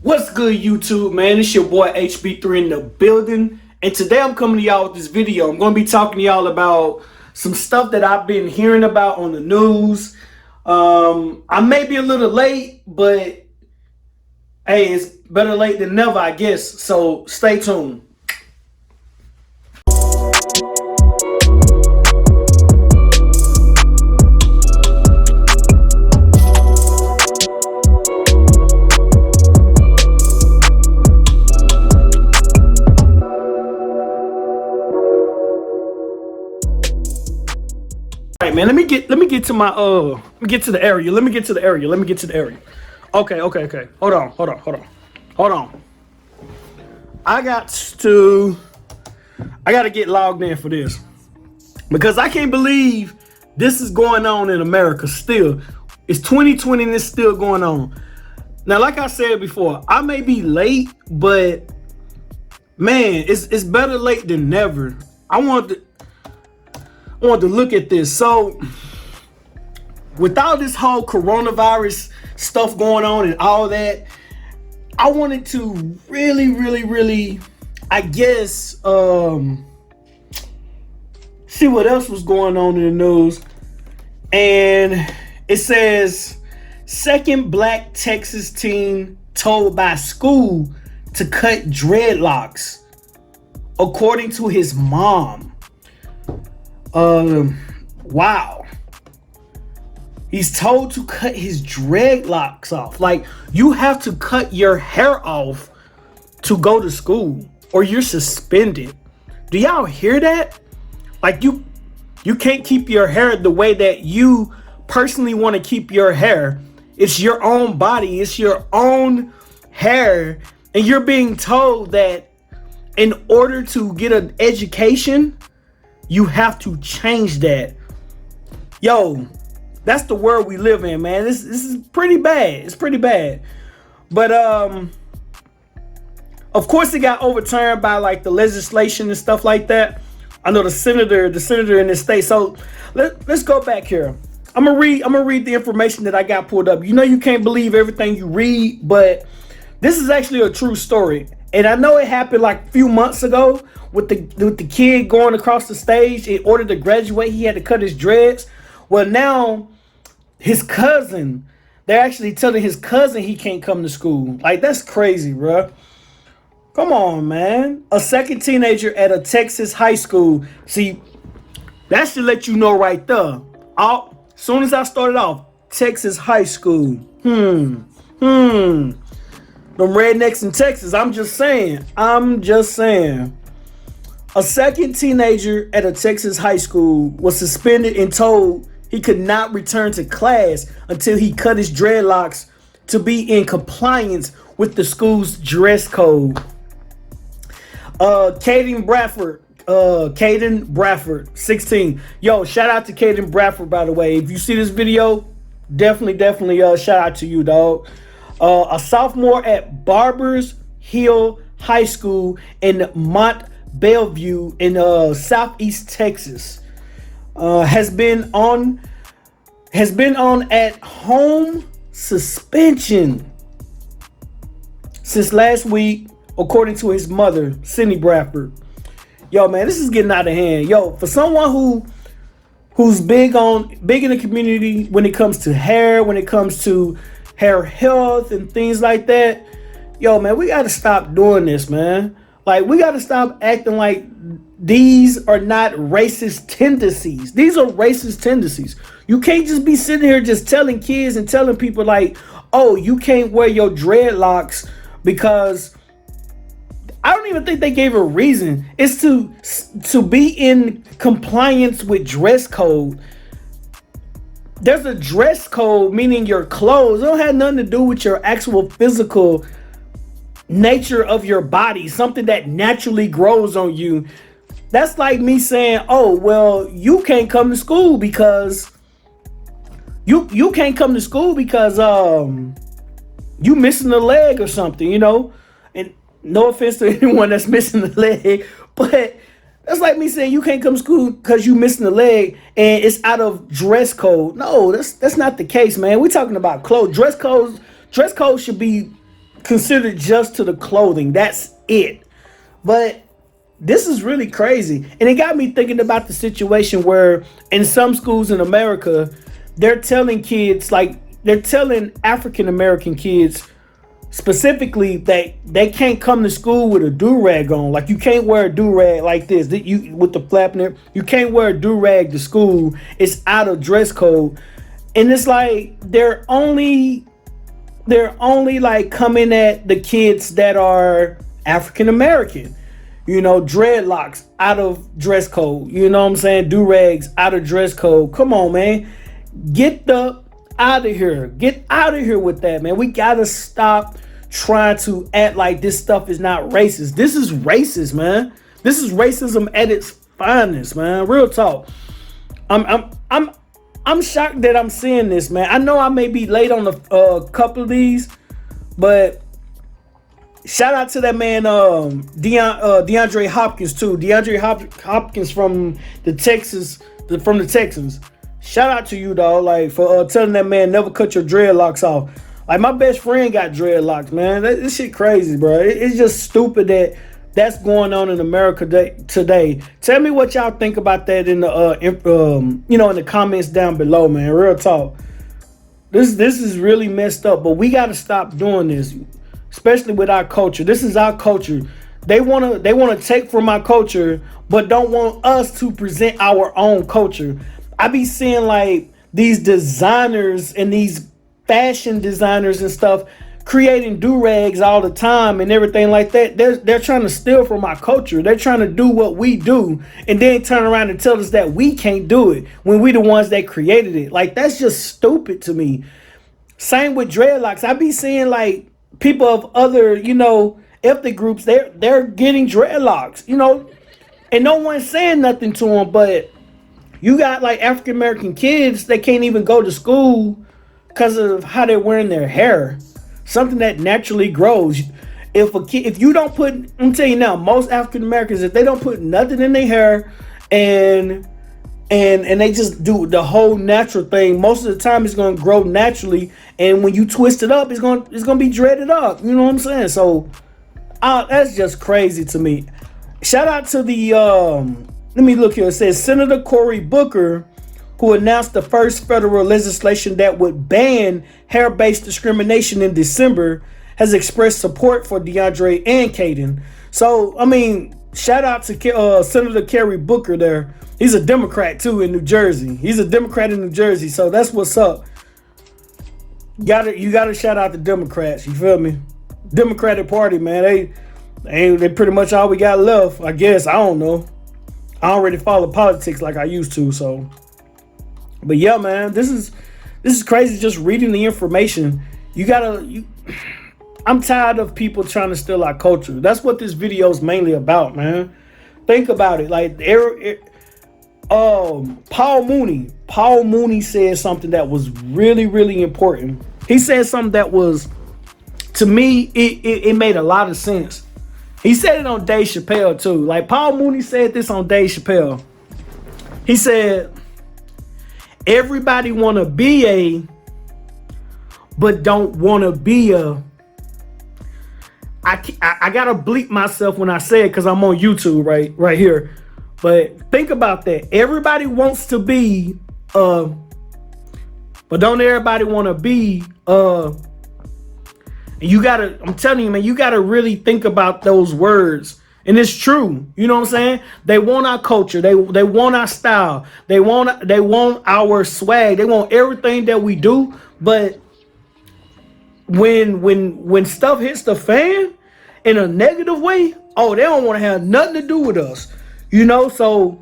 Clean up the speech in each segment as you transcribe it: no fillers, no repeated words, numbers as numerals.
What's good, YouTube, man? It's your boy HB3 in the building, and today I'm coming to y'all with this video. I'm going to be talking to y'all about some stuff that I've been hearing about on the news. I may be a little late, but hey, it's better late than never, I guess. So stay tuned. All right, man. Let me get to my let me get to the area. Okay. Hold on. I got to get logged in for this because I can't believe this is going on in America still. It's 2020 and it's still going on. Now, like I said before, I may be late, but man, it's better late than never. I want to look at this. So with all this whole coronavirus stuff going on and all that, I wanted to really, I guess, see what else was going on in the news. And it says, second black Texas teen told by school to cut dreadlocks, according to his mom. Wow. He's told to cut his dreadlocks off. Like, you have to cut your hair off to go to school or you're suspended. Do y'all hear that? Like, you can't keep your hair the way that you personally want to keep your hair. It's your own body. It's your own hair. And you're being told that in order to get an education, you have to change that. Yo, that's the world we live in, man. This is pretty bad. It's pretty bad. But of course it got overturned by like the legislation and stuff like that. I know the senator in this state. So let's go back here. I'm gonna read the information that I got pulled up. You know you can't believe everything you read, but this is actually a true story. And I know it happened like a few months ago with the kid going across the stage. In order to graduate, he had to cut his dreads. Well, now his cousin, they're actually telling his cousin he can't come to school. Like, that's crazy, bro. Come on, man. A second teenager at a Texas high school. See, that should let you know right there. As soon as I started off, Texas high school. Them rednecks in Texas. I'm just saying. A second teenager at a Texas high school was suspended and told he could not return to class until he cut his dreadlocks to be in compliance with the school's dress code. Caden Bradford, 16. Yo, shout out to Caden Bradford, by the way. If you see this video, definitely shout out to you, dog. A sophomore at Barbers Hill High School in Mont Bellevue in Southeast Texas has been on at home suspension since last week, according to his mother, Cindy Bradford. Yo, man, this is getting out of hand. Yo, for someone who's big in the community when it comes to hair, when it comes to hair health and things like that, yo, man, we got to stop doing this, man. Like, we got to stop acting like these are not racist tendencies. These are racist tendencies. You can't just be sitting here just telling kids and telling people like, oh, you can't wear your dreadlocks because I don't even think they gave a reason. It's to be in compliance with dress code. There's a dress code, meaning your clothes. It don't have nothing to do with your actual physical nature of your body, something that naturally grows on you. That's like me saying, oh, well, you can't come to school because you can't come to school because you missing a leg or something, you know. And no offense to anyone that's missing a leg, but that's like me saying you can't come to school because you missing a leg and it's out of dress code. No, that's not the case, man. We're talking about clothes. Dress code should be considered just to the clothing. That's it. But this is really crazy. And it got me thinking about the situation where in some schools in America, they're telling kids, like they're telling African American kids specifically that they can't come to school with a do-rag on. Like you can't wear a do-rag like this, you with the flap in it. You can't wear a do-rag to school. It's out of dress code. And it's like they're only like coming at the kids that are African American. You know, dreadlocks out of dress code. You know what I'm saying? Do-rags out of dress code. Come on, man. Get out of here. Get out of here with that, man. We gotta stop trying to act like this stuff is not racist. This is racist, man. This is racism at its finest, man. Real talk. I'm shocked that I'm seeing this, man. I know I may be late on a couple of these, but shout out to that man, DeAndre Hopkins too. DeAndre Hopkins from the Texans. Shout out to you, dog. Like for telling that man never cut your dreadlocks off. Like my best friend got dreadlocks, man. This shit crazy, bro. It's just stupid that's going on in America today. Tell me what y'all think about that in the in the comments down below, man. Real talk. This is really messed up, but we got to stop doing this, especially with our culture. This is our culture. They wanna take from our culture, but don't want us to present our own culture. I be seeing like these designers and these fashion designers and stuff creating do-rags all the time and everything like that. They're trying to steal from our culture. They're trying to do what we do and then turn around and tell us that we can't do it when we the ones that created it. Like that's just stupid to me. Same with dreadlocks. I be seeing like people of other, ethnic groups, they're getting dreadlocks, and no one's saying nothing to them, but you got like African American kids, they can't even go to school because of how they're wearing their hair. Something that naturally grows. If you don't put, I'm telling you now, most African Americans, if they don't put nothing in their hair and they just do the whole natural thing, most of the time it's gonna grow naturally. And when you twist it up, it's gonna be dreaded up. You know what I'm saying? So that's just crazy to me. Shout out to the let me look here. It says Senator Cory Booker, who announced the first federal legislation that would ban hair-based discrimination in December, has expressed support for DeAndre and Caden. So, I mean, shout out to Senator Cory Booker there. He's a Democrat, too, in New Jersey. He's a Democrat in New Jersey, so that's what's up. You gotta shout out the Democrats, you feel me? Democratic Party, man. They pretty much all we got left, I guess. I don't know. I don't really follow politics like I used to, so. But yeah, man, this is crazy just reading the information. I'm tired of people trying to steal our culture. That's what this video is mainly about, man. Think about it. Like Paul Mooney said something that was really, really important. He said something that was, to me, it made a lot of sense. He said it on Dave Chappelle too. Like Paul Mooney said this on Dave Chappelle. He said, everybody want to be a, but don't want to be a. I gotta bleep myself when I say it because I'm on YouTube right here. But think about that. Everybody wants to be but don't everybody want to be I'm telling you, man, you gotta really think about those words. And it's true. You know what I'm saying? They want our culture. They want our style. They want our swag. They want everything that we do. But when stuff hits the fan in a negative way, they don't want to have nothing to do with us. So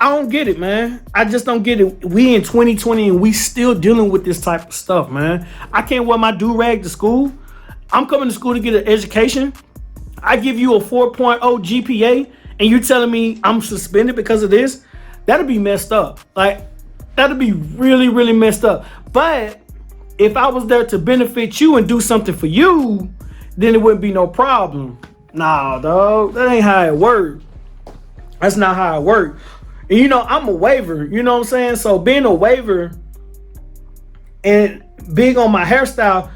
I don't get it, man. I just don't get it. We in 2020 and we still dealing with this type of stuff, man. I can't wear my do-rag to school. I'm coming to school to get an education. I give you a 4.0 GPA and you're telling me I'm suspended because of this? That'd be messed up. Like, that'd be really, really messed up. But if I was there to benefit you and do something for you, then it wouldn't be no problem. Nah, dog, that ain't how it works. That's not how it works. And I'm a waiver, you know what I'm saying? So being a waiver and big on my hairstyle,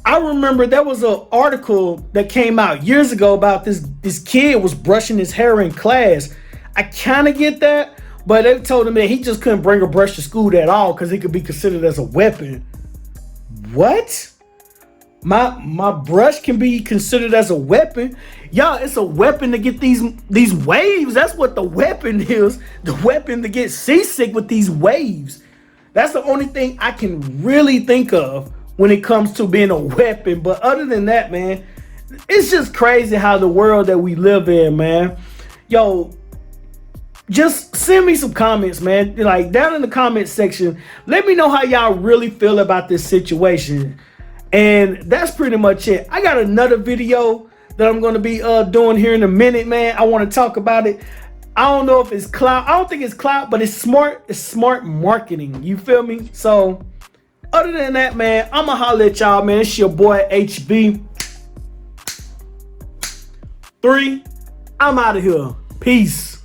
I remember there was an article that came out years ago about this kid was brushing his hair in class. I kind of get that, but they told him that he just couldn't bring a brush to school at all because it could be considered as a weapon. What? My brush can be considered as a weapon? Y'all, it's a weapon to get these waves. That's what the weapon is. The weapon to get seasick with these waves. That's the only thing I can really think of when it comes to being a weapon. But other than that, man, it's just crazy how the world that we live in, man. Yo, just send me some comments, man. Like down in the comment section, let me know how y'all really feel about this situation. And that's pretty much it. I got another video that I'm going to be doing here in a minute, man. I want to talk about it. I don't know if it's clout. I don't think it's clout, but it's smart. It's smart marketing. You feel me? So other than that, man, I'm going to holler at y'all, man. It's your boy HB3. I'm out of here. Peace.